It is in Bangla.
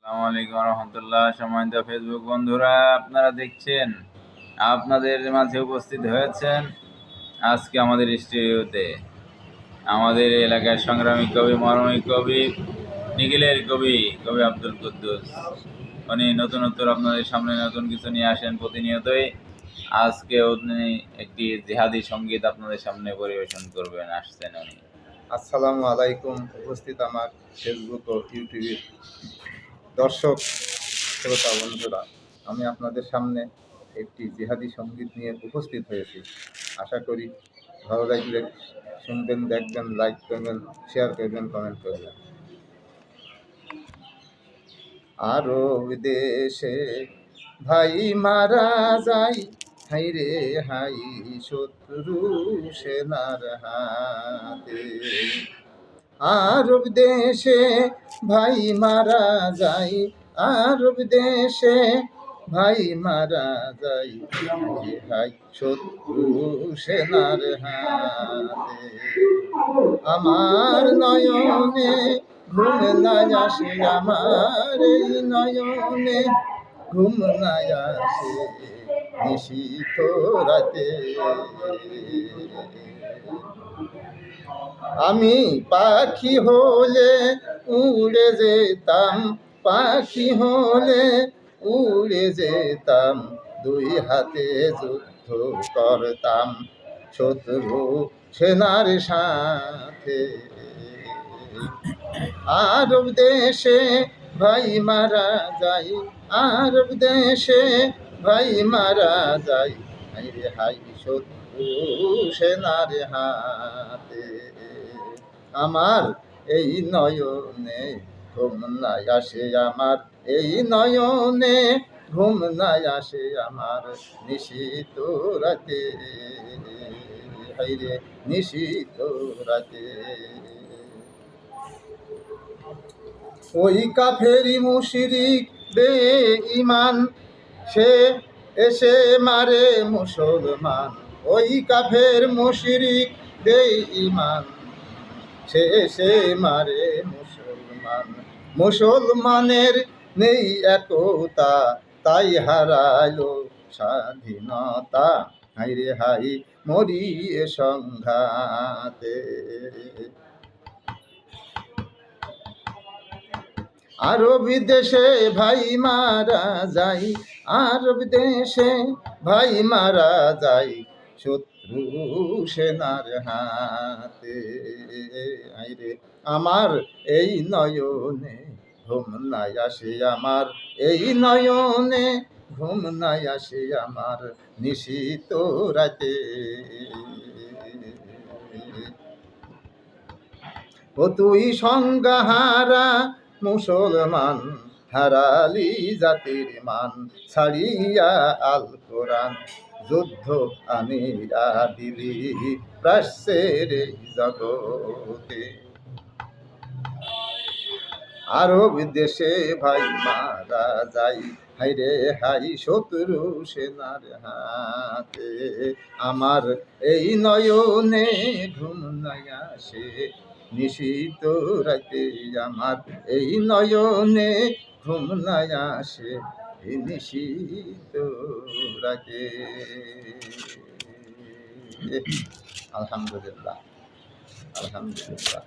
আসসালামু আলাইকুম রহমতুল্লাহ। সম্মানিত ফেসবুক বন্ধুরা, আপনারা দেখছেন, আপনাদের মাঝে উপস্থিত হয়েছেন আজকে আমাদের স্টুডিওতে আমাদের এলাকার সংগ্রামী কবি, মরমী কবি, নিখিলের কবি কবি আব্দুল কুদ্দুস। উনি নতুনত্ব আপনাদের সামনে নতুন কিছু নিয়ে আসেন প্রতিনিয়তই। আজকে উনি একটি জিহাদি সঙ্গীত আপনাদের সামনে পরিবেশন করবেন, আসছেন উনি। আসসালামু আলাইকুম। উপস্থিত আমার ফেসবুক ও ইউটিউবের দর্শক শ্রোতা বন্ধুরা, আমি আপনাদের সামনে একটি জিহাদি সঙ্গীত নিয়ে উপস্থিত হয়েছি। আশা করি ভালো লাগলে শুনবেন, দেখবেন, লাইক করবেন, শেয়ার করবেন, কমেন্ট করবেন। আরব দেশে ভাই মারা যায়, হাই রে হাই শত্রু সেনার হাতে। আরব দেশে ভাই মারা যায়, আরব দেশে ভাই মারা যায়, হাই শত্রু সেনার হাতে। আমার নয়নে ঘুম না আসে, আমার এই নয়নে ঘুম না আসে নিশীথ রাতে। আমি পাখি হলে উড়ে যেতাম, পাখি হলে উড়ে যেতাম, দুই হাতে যুদ্ধ করতাম শত্রু সেনার সাথে। আরব দেশে ভাই মারা যায়, আরব দেশে ভাই মারা যায়, হাই রে হাই শত্রু সেনার হাতে। আমার এই নয়নে ঘুম নাই আসে, আমার এই নয়নে ঘুম নাই আসে, আমার নিশীথ রাতে, হাই রে নিশীথ রাতে। ওই কাফেরি মুশরিক বেঈমান সে এসে মারে মুসলমান, ওই কাফের মুশরিক বেঈমান সে এসে মারে মুসলমান। মুসলমানের নেই একতা, তাই হারালো স্বাধীনতা, হাই রে হাই মরি এ সংঘাতে। আরব দেশে ভাই মারা যায়, আরব দেশে ভাই মারা যায়, শত্রু সেনার হাতে। আইরে আমার এই নয়নে ঘুম নাই আসে, আমার এই নয়নে ঘুম নাই আসে, আমার নিশীথ রাতে। ও তুই সংজ্ঞাহারা মুসলমান, হারালি জাতির মান, ছাড়িয়া আল কোরআন যুদ্ধ আনিয়া দিলি প্রাচ্যের জগতে। আরব দেশে ভাই মারা যায়, হাই রে হাই শত্রু সেনার হাতে। আমার এই নয়নে ঘুম নাই আসে নিশীথ রাতে, আমার এই নয়নে ঘুম নাই আসে নিশীথ রাতে। আলহামদুলিল্লাহ, আলহামদুলিল্লাহ।